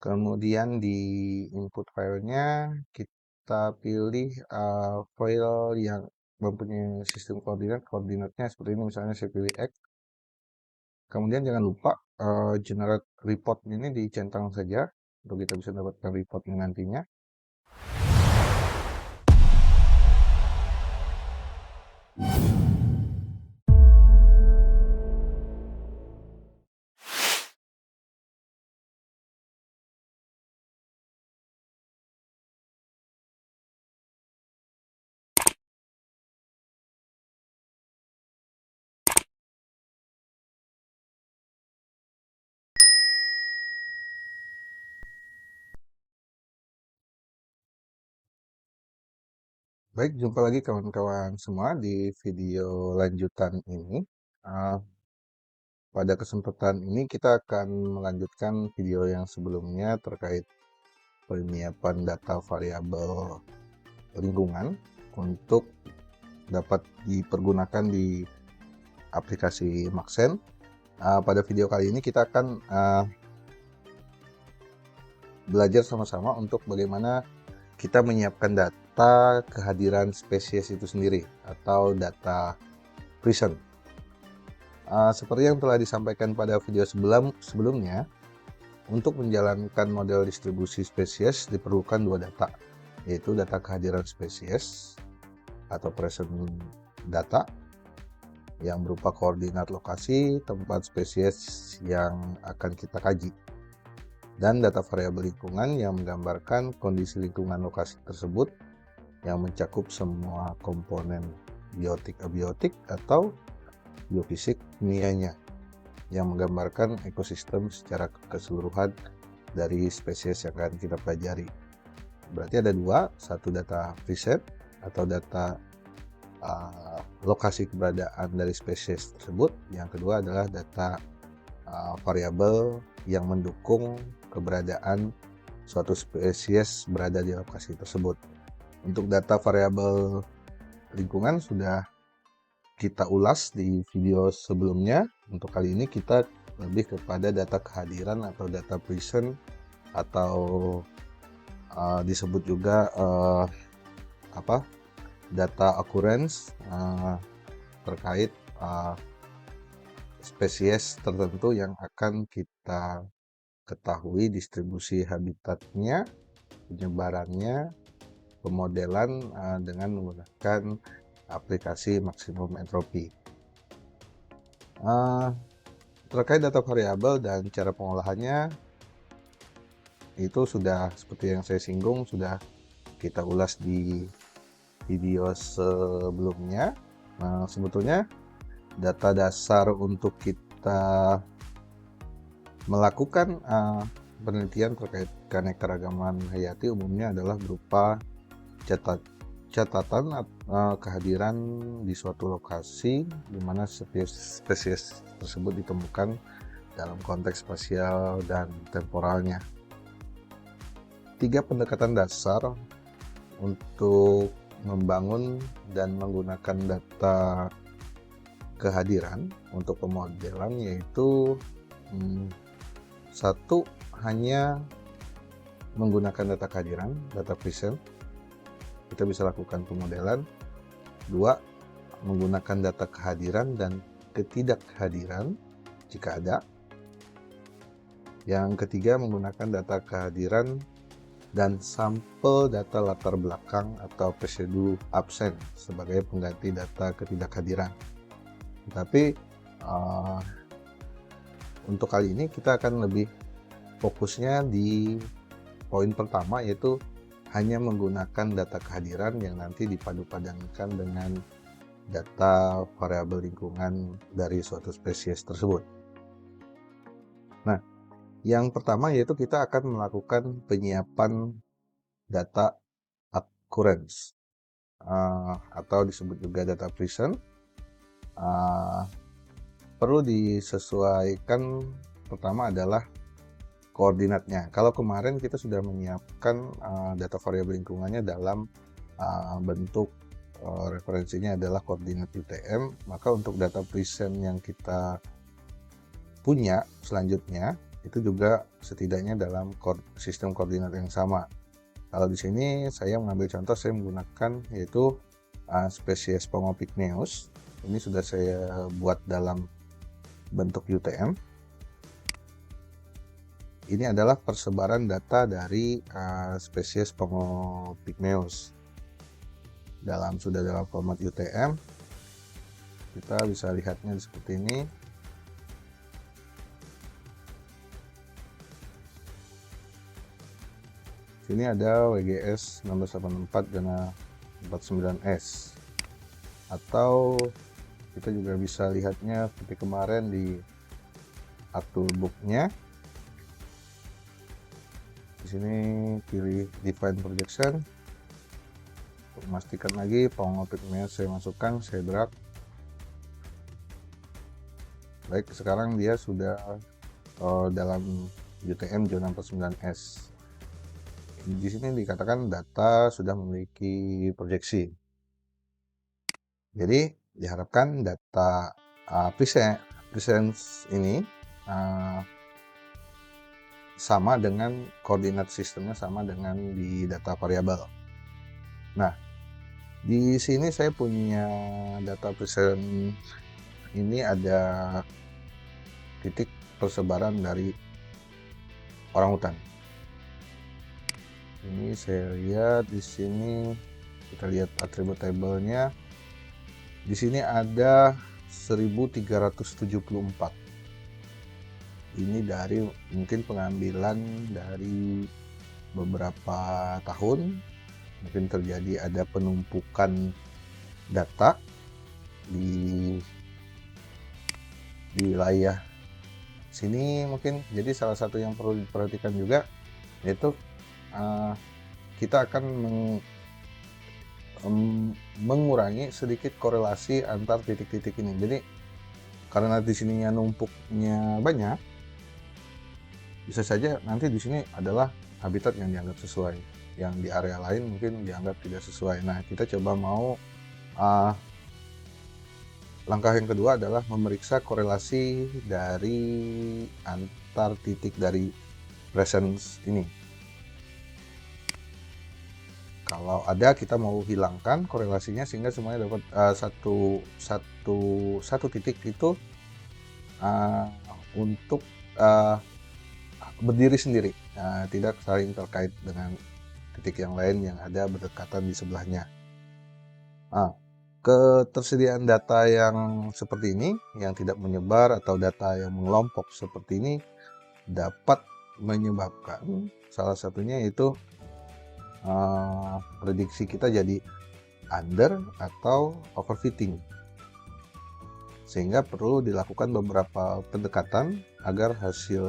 Kemudian di input filenya kita pilih file yang mempunyai sistem koordinatnya seperti ini, misalnya saya pilih X. Kemudian jangan lupa generate report ini dicentang saja untuk kita bisa dapatkan reportnya nantinya. Baik, jumpa lagi kawan-kawan semua di video lanjutan ini. Pada kesempatan ini kita akan melanjutkan video yang sebelumnya terkait penyiapan data variabel lingkungan untuk dapat dipergunakan di aplikasi Maxen. Pada video kali ini kita akan belajar sama-sama untuk bagaimana kita menyiapkan data kehadiran spesies itu sendiri atau data present. Seperti yang telah disampaikan pada video sebelumnya, untuk menjalankan model distribusi spesies diperlukan dua data, yaitu data kehadiran spesies atau present data yang berupa koordinat lokasi tempat spesies yang akan kita kaji, dan data variabel lingkungan yang menggambarkan kondisi lingkungan lokasi tersebut yang mencakup semua komponen biotik abiotik atau biofisik kimianya yang menggambarkan ekosistem secara keseluruhan dari spesies yang akan kita pelajari. Berarti ada dua, satu data preset atau data lokasi keberadaan dari spesies tersebut, yang kedua adalah data variabel yang mendukung keberadaan suatu spesies berada di lokasi tersebut. Untuk data variabel lingkungan sudah kita ulas di video sebelumnya. Untuk kali ini kita lebih kepada data kehadiran atau data present atau disebut juga data occurrence terkait spesies tertentu yang akan kita ketahui distribusi habitatnya, penyebarannya, pemodelan dengan menggunakan aplikasi maksimum entropi. Terkait data variabel dan cara pengolahannya itu sudah seperti yang saya singgung, sudah kita ulas di video sebelumnya. Sebetulnya data dasar untuk kita melakukan penelitian terkait keanekaragaman hayati umumnya adalah berupa catatan kehadiran di suatu lokasi di mana spesies tersebut ditemukan dalam konteks spasial dan temporalnya. 3 pendekatan dasar untuk membangun dan menggunakan data kehadiran untuk pemodelan, yaitu satu, hanya menggunakan data kehadiran, data present, kita bisa lakukan pemodelan. 2, menggunakan data kehadiran dan ketidakhadiran jika ada. Yang ketiga, menggunakan data kehadiran dan sampel data latar belakang atau residue absen sebagai pengganti data ketidakhadiran. Tapi untuk kali ini kita akan lebih fokusnya di poin pertama, yaitu hanya menggunakan data kehadiran yang nanti dipadu-padankan dengan data variabel lingkungan dari suatu spesies tersebut. Nah, yang pertama yaitu kita akan melakukan penyiapan data occurrence atau disebut juga data present. Perlu disesuaikan, pertama adalah koordinatnya. Kalau kemarin kita sudah menyiapkan data variabel lingkungannya dalam bentuk referensinya adalah koordinat UTM, maka untuk data present yang kita punya selanjutnya itu juga setidaknya dalam sistem koordinat yang sama. Kalau di sini saya mengambil contoh, saya menggunakan yaitu spesies Pongo pygmaeus. Ini sudah saya buat dalam bentuk UTM. Ini adalah persebaran data dari spesies Pongo pygmaeus. Sudah dalam format UTM, kita bisa lihatnya seperti ini. Sini ada WGS 1684 Gana 49S, atau kita juga bisa lihatnya seperti kemarin di Toolbook-nya. Di sini pilih Define Projection. Untuk memastikan lagi Pongo pygmaeus saya masukkan, saya drag. Baik, sekarang dia sudah dalam UTM zona 49S. Di sini dikatakan data sudah memiliki proyeksi. Jadi diharapkan data presence ini sama dengan koordinat sistemnya, sama dengan di data variabel. Nah, di sini saya punya data presence ini ada titik persebaran dari orangutan. Ini saya lihat di sini, kita lihat atribut tabelnya. Di sini ada 1374. Ini dari mungkin pengambilan dari beberapa tahun, mungkin terjadi ada penumpukan data di wilayah sini mungkin. Jadi salah satu yang perlu diperhatikan juga yaitu kita akan mengurangi sedikit korelasi antar titik-titik ini. Jadi karena di sininya numpuknya banyak, bisa saja nanti di sini adalah habitat yang dianggap sesuai, yang di area lain mungkin dianggap tidak sesuai. Nah, kita coba mau langkah yang kedua adalah memeriksa korelasi dari antar titik dari presence ini. Kalau ada, kita mau hilangkan korelasinya sehingga semuanya dapat satu titik itu untuk berdiri sendiri, tidak saling terkait dengan titik yang lain yang ada berdekatan di sebelahnya. Ketersediaan data yang seperti ini, yang tidak menyebar atau data yang mengelompok seperti ini, dapat menyebabkan salah satunya yaitu prediksi kita jadi under atau overfitting, sehingga perlu dilakukan beberapa pendekatan agar hasil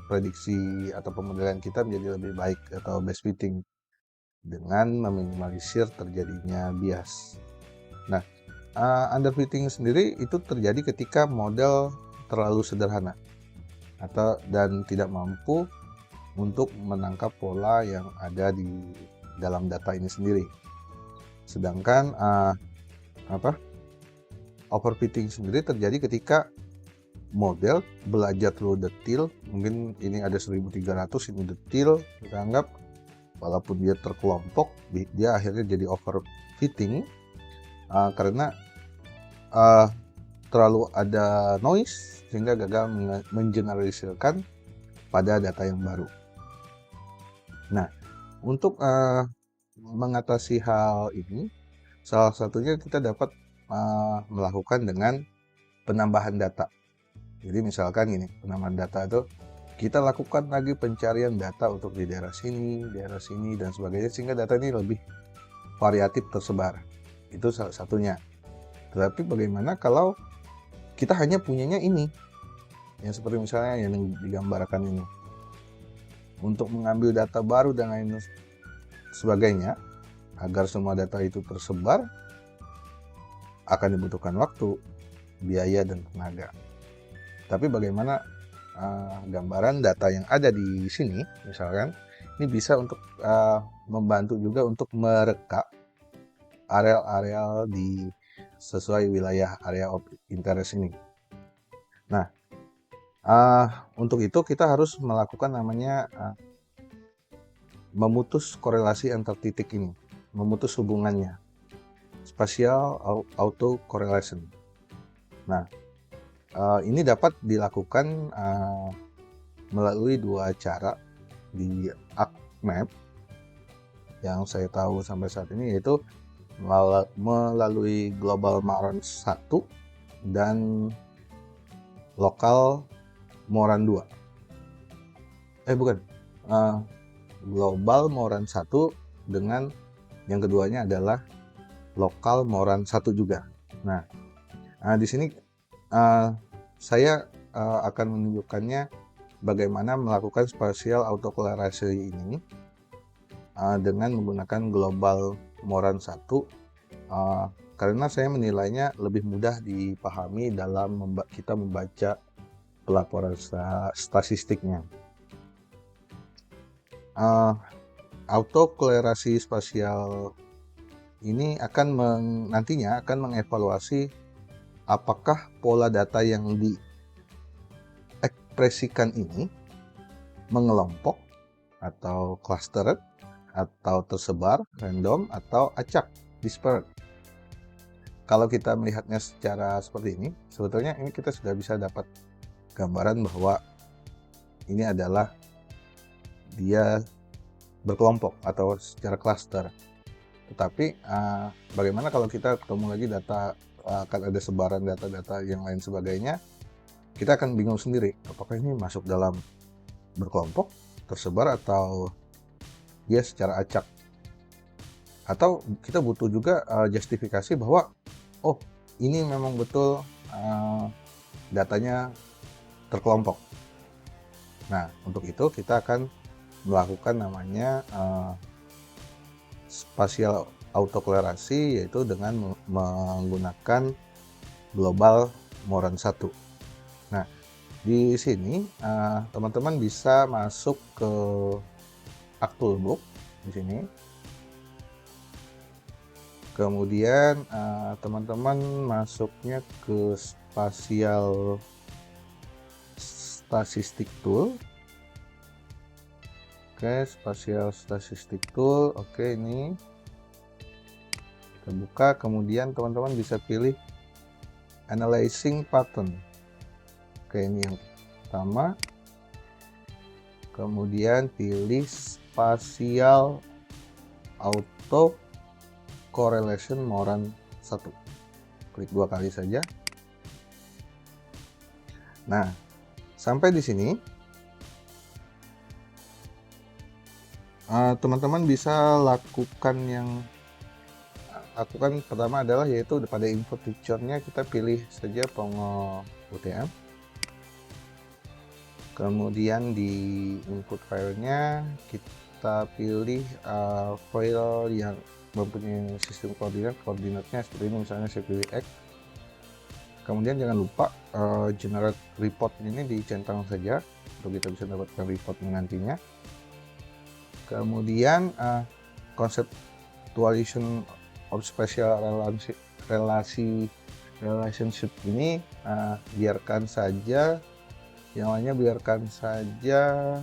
prediksi atau pemodelan kita menjadi lebih baik atau best fitting dengan meminimalisir terjadinya bias. Nah, underfitting sendiri itu terjadi ketika model terlalu sederhana dan tidak mampu untuk menangkap pola yang ada di dalam data ini sendiri. Sedangkan overfitting sendiri terjadi ketika model belajar terlalu detail. Mungkin ini ada 1300, ini detail, kita anggap walaupun dia terkelompok, dia akhirnya jadi overfitting karena terlalu ada noise sehingga gagal mengeneralisirkan pada data yang baru. Nah, untuk mengatasi hal ini, salah satunya kita dapat melakukan dengan penambahan data. Jadi misalkan ini, penambahan data itu kita lakukan lagi pencarian data untuk di daerah sini, dan sebagainya, sehingga data ini lebih variatif tersebar. Itu salah satunya. Tetapi bagaimana kalau kita hanya punyanya ini, yang seperti misalnya yang digambarkan ini. Untuk mengambil data baru dan lain sebagainya, agar semua data itu tersebar, akan dibutuhkan waktu, biaya, dan tenaga. Tapi bagaimana gambaran data yang ada di sini, misalkan, ini bisa untuk membantu juga untuk mereka areal-areal sesuai wilayah area of interest ini. Nah, Untuk itu kita harus melakukan namanya memutus korelasi antar titik ini, memutus hubungannya, spatial auto correlation. Nah, ini dapat dilakukan melalui dua cara di ArcMap yang saya tahu sampai saat ini, yaitu melalui Global Moran 1 dan Lokal Moran 2. Bukan. Global Moran 1 dengan yang keduanya adalah Lokal Moran 1 juga. Nah, di sini saya akan menunjukkannya bagaimana melakukan spatial autocorrelation ini dengan menggunakan Global Moran 1 karena saya menilainya lebih mudah dipahami dalam kita membaca pelaporan statistiknya. Autocorrelasi spasial ini nantinya akan mengevaluasi apakah pola data yang diekspresikan ini mengelompok atau clustered atau tersebar, random atau acak, disparate. Kalau kita melihatnya secara seperti ini, sebetulnya ini kita sudah bisa dapat gambaran bahwa ini adalah dia berkelompok atau secara cluster. Tetapi bagaimana kalau kita ketemu lagi data, akan ada sebaran data-data yang lain sebagainya, kita akan bingung sendiri apakah ini masuk dalam berkelompok, tersebar, atau dia secara acak. Atau kita butuh juga justifikasi bahwa ini memang betul datanya terkelompok. Nah, untuk itu kita akan melakukan namanya spatial autocorrelasi, yaitu dengan menggunakan Global Moran 1. Nah, di sini teman-teman bisa masuk ke ArcToolbook di sini. Kemudian teman-teman masuknya ke Spatial Statistic Tool. Oke, Spatial Statistic Tool. Oke, ini kita buka. Kemudian teman-teman bisa pilih Analyzing Pattern. Oke, ini yang pertama. Kemudian pilih Spatial Auto Correlation Moran 1. Klik 2 kali saja. Nah, sampai di sini teman-teman bisa lakukan pertama adalah yaitu pada input picture-nya kita pilih saja Pongo UTM. Kemudian di input filenya kita pilih file yang mempunyai sistem koordinatnya seperti ini, misalnya saya pilih X. Kemudian jangan lupa generate report ini dicentang saja untuk kita bisa dapatkan reportnya nantinya. Kemudian conceptualization of spatial relationship ini biarkan saja, yang lainnya biarkan saja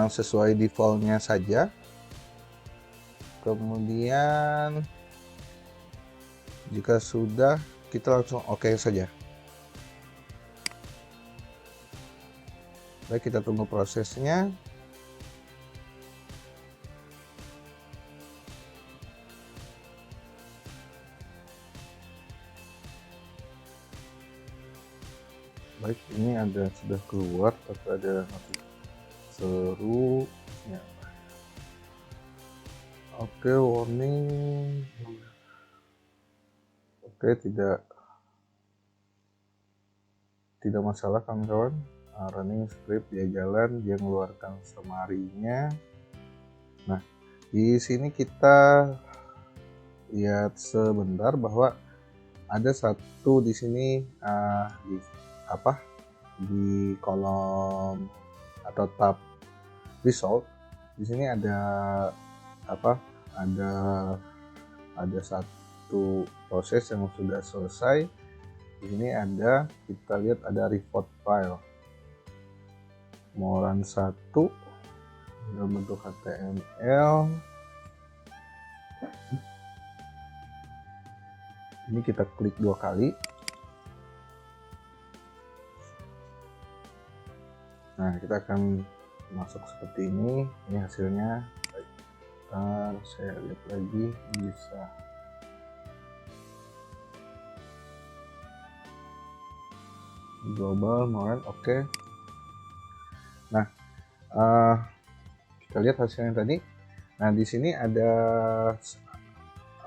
sesuai defaultnya saja. Kemudian jika sudah, kita langsung oke saja. Baik, kita tunggu prosesnya. Baik, ini sudah keluar, tapi ada seru ya. Oke, warning. Oke, tidak masalah kawan-kawan. Running script dia jalan, dia mengeluarkan summary-nya. Nah, di sini kita lihat sebentar bahwa ada satu di sini di kolom atau tab result. Di sini ada ada satu proses yang sudah selesai, Di sini ada, kita lihat ada report file Moran 1 dalam bentuk HTML. Ini kita klik 2 kali. Nah, kita akan masuk seperti ini. Ini hasilnya. Bentar, saya lihat lagi bisa. Global Moran, oke. Nah, kita lihat hasilnya tadi. Nah, di sini ada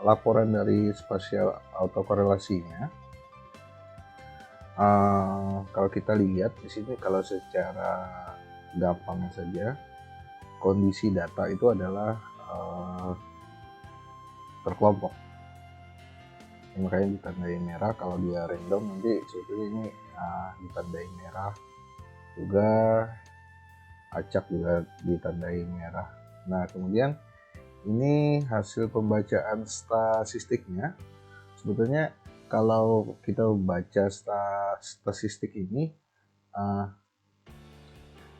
laporan dari spasial autokorelasinya. Kalau kita lihat di sini, kalau secara gampangnya saja, kondisi data itu adalah berkelompok. Makanya ditandai merah. Kalau dia random nanti sebetulnya ini ditandai merah juga, acak juga ditandai merah. Nah, kemudian ini hasil pembacaan statistiknya. Sebetulnya kalau kita baca statistik ini,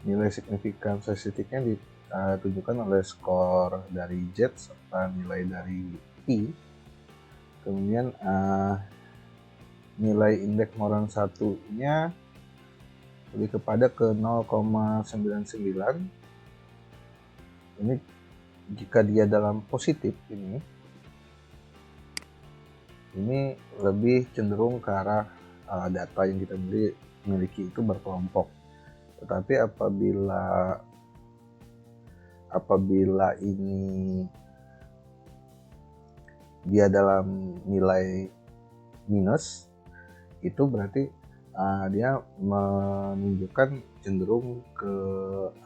nilai signifikan statistiknya ditunjukkan oleh skor dari Z serta nilai dari I. Kemudian nilai indeks Moran 1-nya lebih kepada ke 0,99. Ini jika dia dalam positif ini lebih cenderung ke arah data yang kita miliki itu berkelompok. Tetapi apabila ini dia dalam nilai minus, itu berarti dia menunjukkan cenderung ke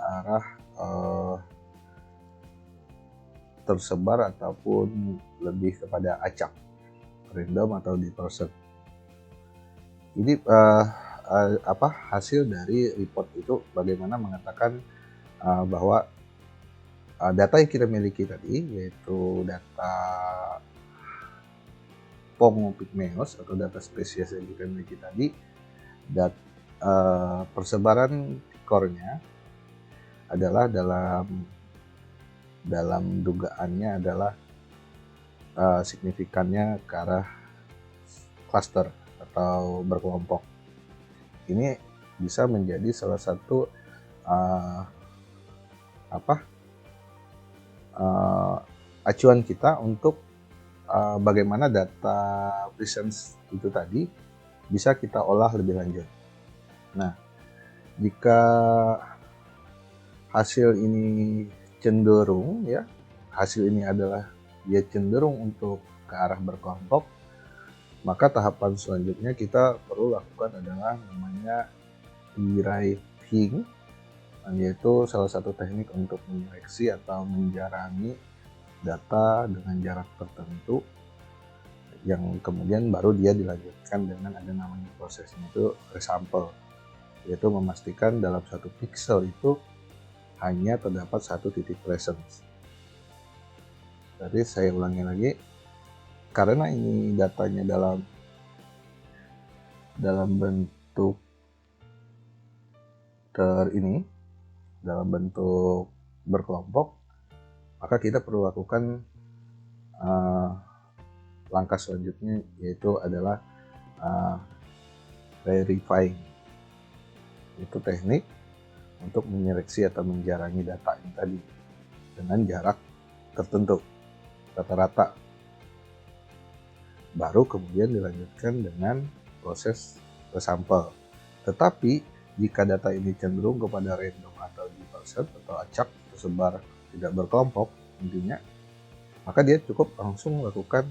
arah tersebar ataupun lebih kepada acak, random atau distortion. Jadi hasil dari report itu bagaimana mengatakan bahwa data yang kita miliki tadi, yaitu data Pongo pygmaeus atau data spesies yang kita miliki tadi, persebaran tikornya adalah dalam dugaannya adalah signifikannya ke arah cluster atau berkelompok. Ini bisa menjadi salah satu acuan kita untuk bagaimana data presence itu tadi bisa kita olah lebih lanjut. Nah, jika hasil ini cenderung dia cenderung untuk ke arah berkelompok, maka tahapan selanjutnya kita perlu lakukan adalah namanya deriving, yaitu salah satu teknik untuk menyeleksi atau menjarangi data dengan jarak tertentu, yang kemudian baru dia dilanjutkan dengan ada namanya prosesnya itu resample, yaitu memastikan dalam satu pixel itu hanya terdapat satu titik presence. Jadi saya ulangi lagi, karena ini datanya dalam bentuk dalam bentuk berkelompok, maka kita perlu lakukan langkah selanjutnya, yaitu adalah verifying. Itu teknik untuk menyeleksi atau menjarangi data ini tadi dengan jarak tertentu rata-rata, baru kemudian dilanjutkan dengan proses resample. Tetapi jika data ini cenderung kepada random atau distortion atau acak, tersebar tidak berkelompok intinya, maka dia cukup langsung melakukan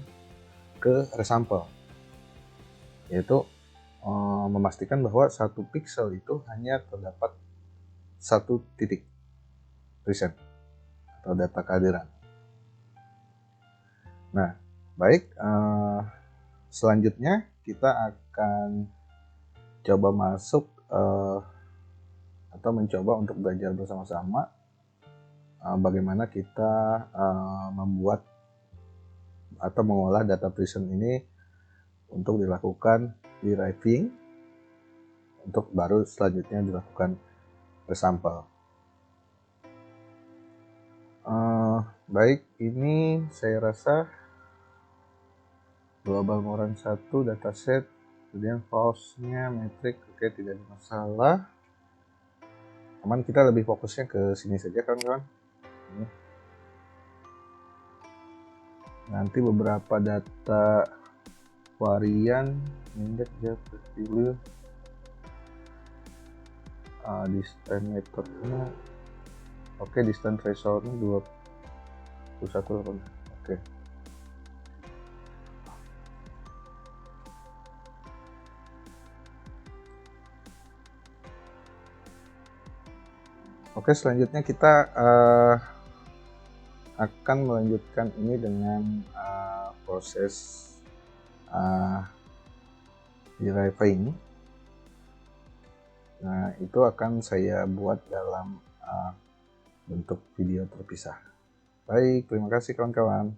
ke resample, yaitu memastikan bahwa satu pixel itu hanya terdapat satu titik present atau data kehadiran. Nah, baik, selanjutnya kita akan coba masuk atau mencoba untuk belajar bersama-sama bagaimana kita membuat atau mengolah data present ini untuk dilakukan deriving untuk baru selanjutnya dilakukan resampel. Baik, ini saya rasa global moran 1 dataset, kemudian false-nya metrik, oke, tidak ada masalah. Aman, kita lebih fokusnya ke sini saja kawan-kawan. Nanti beberapa data varian indeks ya pilih distance methodnya, oke, distance thresholdnya 21, oke. Oke, selanjutnya kita akan melanjutkan ini dengan proses deriving. Nah, itu akan saya buat dalam bentuk video terpisah. Baik, terima kasih kawan-kawan.